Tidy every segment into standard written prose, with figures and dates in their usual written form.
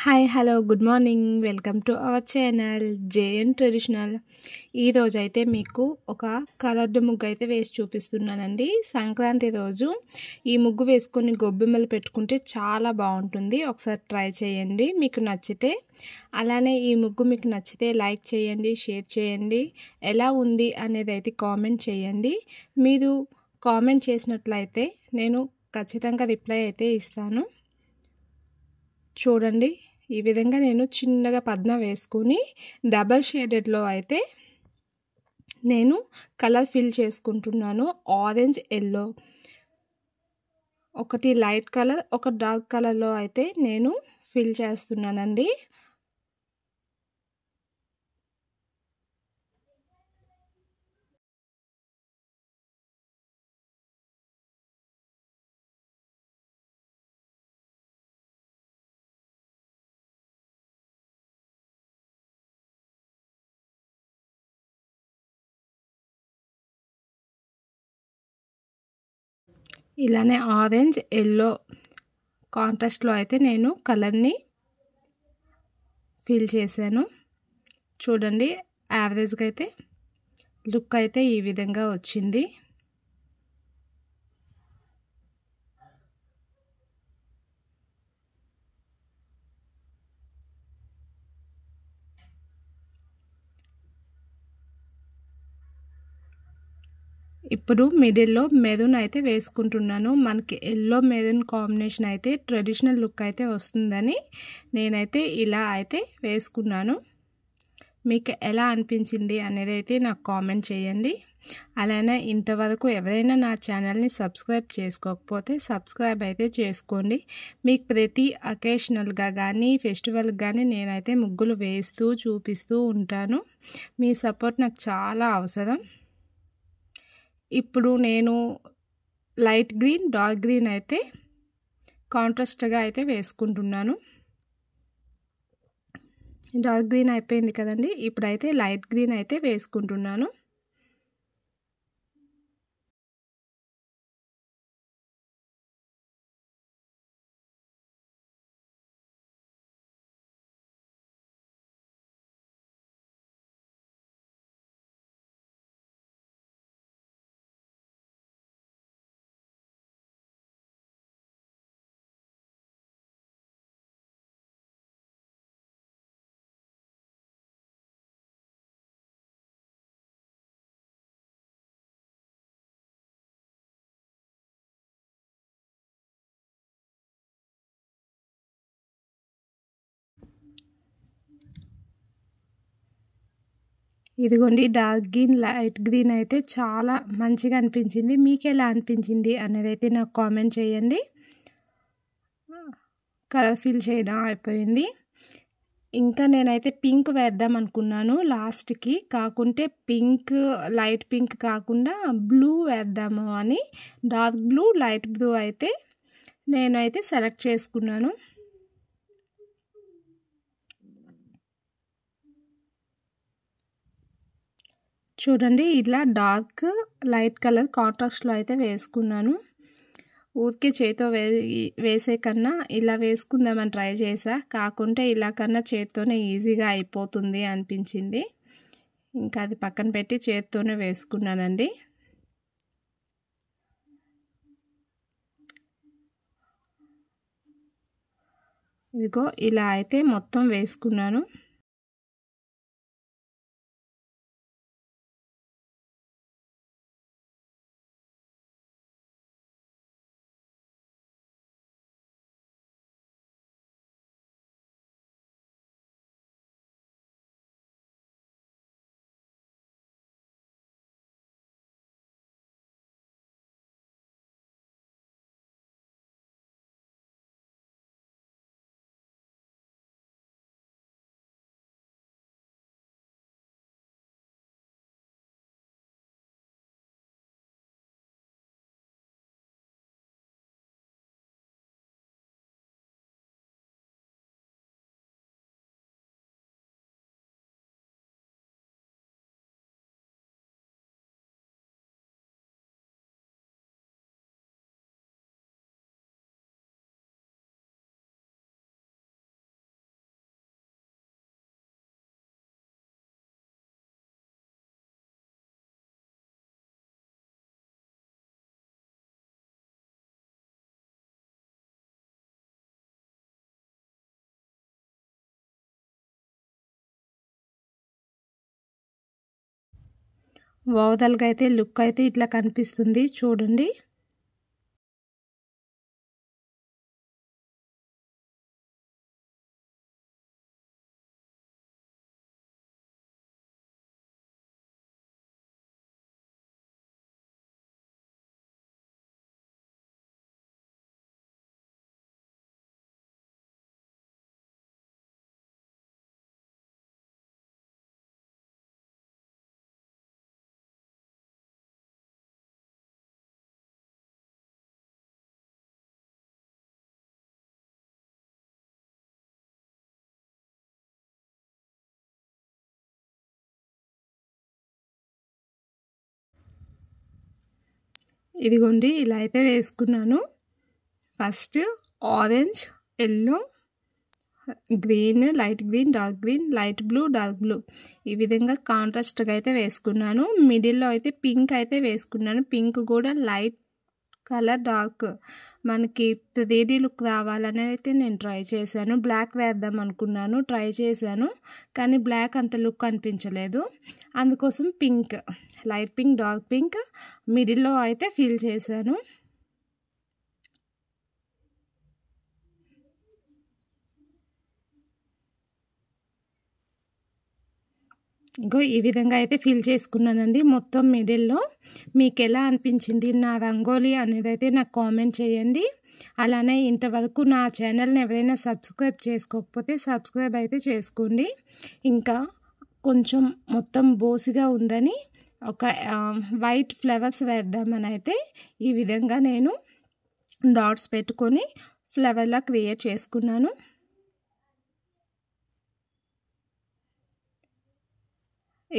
Hi hello good morning welcome to our channel JN Traditional. ఈరోజైతే మీకు ఒక coloured ముగ్గు అయితే వేసి చూపిస్తున్నానండి. సంక్రాంతి రోజు ఈ ముగ్గు వేసుకొని గొబ్బెమ్మలు పెట్టుకుంటే చాలా బాగుంటుంది. ఒకసారి ట్రై చేయండి మీకు నచ్చితే. అలానే ఈ ముగ్గు మీకు నచ్చితే లైక్ చేయండి, షేర్ చేయండి. ఎలా ఉంది అనేది అయితే కామెంట్ చేయండి. మీరు కామెంట్ చేసినట్లయితే నేను ఖచ్చితంగా రిప్లై అయితే ఇస్తాను. చూడండి, ఈ విధంగా నేను చిన్నగా పద్మ వేసుకొని డబల్ షేడెడ్లో అయితే నేను కలర్ ఫిల్ చేసుకుంటున్నాను. ఆరెంజ్, ఎల్లో, ఒకటి లైట్ కలర్, ఒక డార్క్ కలర్లో అయితే నేను ఫిల్ చేస్తున్నానండి. ఇలానే ఆరెంజ్, ఎల్లో కాంట్రాస్ట్లో అయితే నేను కలర్ని ఫిల్ చేశాను. చూడండి, యావరేజ్గా అయితే లుక్ అయితే ఈ విధంగా వచ్చింది. ఇప్పుడు మిడిల్లో మెరూన్ అయితే వేసుకుంటున్నాను. మనకి ఎల్లో మెరూన్ కాంబినేషన్ అయితే ట్రెడిషనల్ లుక్ అయితే వస్తుందని నేనైతే ఇలా అయితే వేసుకున్నాను. మీకు ఎలా అనిపించింది అనేది అయితే నాకు కామెంట్ చేయండి. అలానే ఇంతవరకు ఎవరైనా నా ఛానల్ని సబ్స్క్రైబ్ చేసుకోకపోతే సబ్స్క్రైబ్ అయితే చేసుకోండి. మీకు ప్రతి అకేషనల్గా కానీ ఫెస్టివల్కి కానీ నేనైతే ముగ్గులు వేస్తూ చూపిస్తూ ఉంటాను. మీ సపోర్ట్ నాకు చాలా అవసరం. ఇప్పుడు నేను లైట్ గ్రీన్, డార్క్ గ్రీన్ అయితే కాంట్రాస్ట్గా అయితే వేసుకుంటున్నాను. డార్క్ గ్రీన్ అయిపోయింది కదండి, ఇప్పుడైతే లైట్ గ్రీన్ అయితే వేసుకుంటున్నాను. ఇదిగోండి, డార్క్ గ్రీన్, లైట్ గ్రీన్ అయితే చాలా మంచిగా అనిపించింది. మీకు ఎలా అనిపించింది అనేది అయితే నాకు కామెంట్ చేయండి. కలర్ ఫిల్ చేయడం అయిపోయింది. ఇంకా నేనైతే పింక్ వేద్దాం అనుకున్నాను లాస్ట్కి, కాకుంటే పింక్, లైట్ పింక్ కాకుండా బ్లూ వేద్దాము అని డార్క్ బ్లూ, లైట్ బ్లూ అయితే నేనైతే సెలెక్ట్ చేసుకున్నాను. చూడండి, ఇలా డార్క్ లైట్ కలర్ కాంట్రాస్ట్లో అయితే వేసుకున్నాను. ఊరికే చేతితో వేసే కన్నా ఇలా వేసుకుందామని ట్రై చేసా, కాకుంటే ఇలా కన్నా చేతితోనే ఈజీగా అయిపోతుంది అనిపించింది. ఇంకా అది పక్కన పెట్టి చేతితోనే వేసుకున్నానండి. ఇదిగో ఇలా అయితే మొత్తం వేసుకున్నాను. ఓవరాల్గా అయితే లుక్ అయితే ఇట్లా కనిపిస్తుంది చూడండి. ఇదిగోండి ఇలా అయితే వేసుకున్నాను. First orange, yellow, green, light green, dark green, light blue, dark blue ఈ విధంగా కాంట్రాస్ట్గా అయితే వేసుకున్నాను. మిడిల్లో అయితే పింక్ అయితే వేసుకున్నాను. పింక్ కూడా లైట్ కలర్ డార్క్ మనకి 3D లుక్ రావాలని అయితే నేను ట్రై చేశాను. బ్లాక్ వేద్దాం అనుకున్నాను, ట్రై చేశాను, కానీ బ్లాక్ అంత లుక్ అనిపించలేదు. అందుకోసం pink, light pink, dark pink మిడిల్లో అయితే ఫిల్ చేశాను. ఇంకో ఈ విధంగా అయితే ఫిల్ చేసుకున్నానండి మొత్తం మిడిల్లో. మీకు ఎలా అనిపించింది నా రంగోలీ అనేది అయితే నాకు కామెంట్ చేయండి. అలానే ఇంతవరకు నా ఛానల్ని ఎవరైనా సబ్స్క్రైబ్ చేసుకోకపోతే సబ్స్క్రైబ్ అయితే చేసుకోండి. ఇంకా కొంచెం మొత్తం బోసిగా ఉందని ఒక వైట్ ఫ్లవర్స్ వేద్దామని అయితే ఈ విధంగా నేను డాట్స్ పెట్టుకొని ఫ్లవర్లా క్రియేట్ చేసుకున్నాను.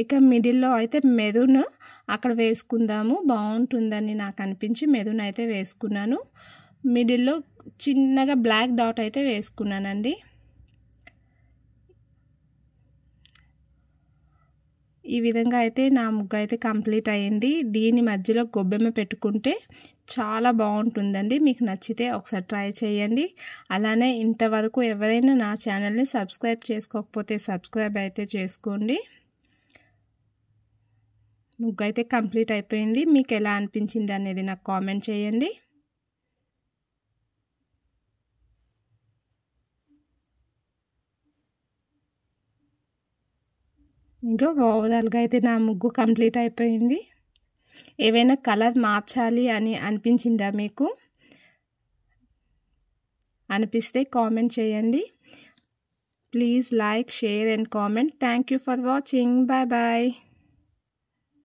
ఇక మిడిల్లో అయితే మెరూన్ అక్కడ వేసుకుందాము బాగుంటుందని నాకు అనిపించి మెరూన్ అయితే వేసుకున్నాను. మిడిల్లో చిన్నగా బ్లాక్ డాట్ అయితే వేసుకున్నానండి. ఈ విధంగా అయితే నా ముగ్గు అయితే కంప్లీట్ అయ్యింది. దీని మధ్యలో గొబ్బెమ్మ పెట్టుకుంటే చాలా బాగుంటుందండి. మీకు నచ్చితే ఒకసారి ట్రై చేయండి. అలానే ఇంతవరకు ఎవరైనా నా ఛానల్ని సబ్స్క్రైబ్ చేసుకోకపోతే సబ్స్క్రైబ్ అయితే చేసుకోండి. ముగ్గు అయితే కంప్లీట్ అయిపోయింది. మీకు ఎలా అనిపించింది అనేది నాకు కామెంట్ చేయండి. ఇంకా ఓవరాల్గా అయితే నా ముగ్గు కంప్లీట్ అయిపోయింది. ఏవైనా కలర్ మార్చాలి అని అనిపించిందా మీకు? అనిపిస్తే కామెంట్ చేయండి. Please like, share and comment. Thank you for watching. Bye bye.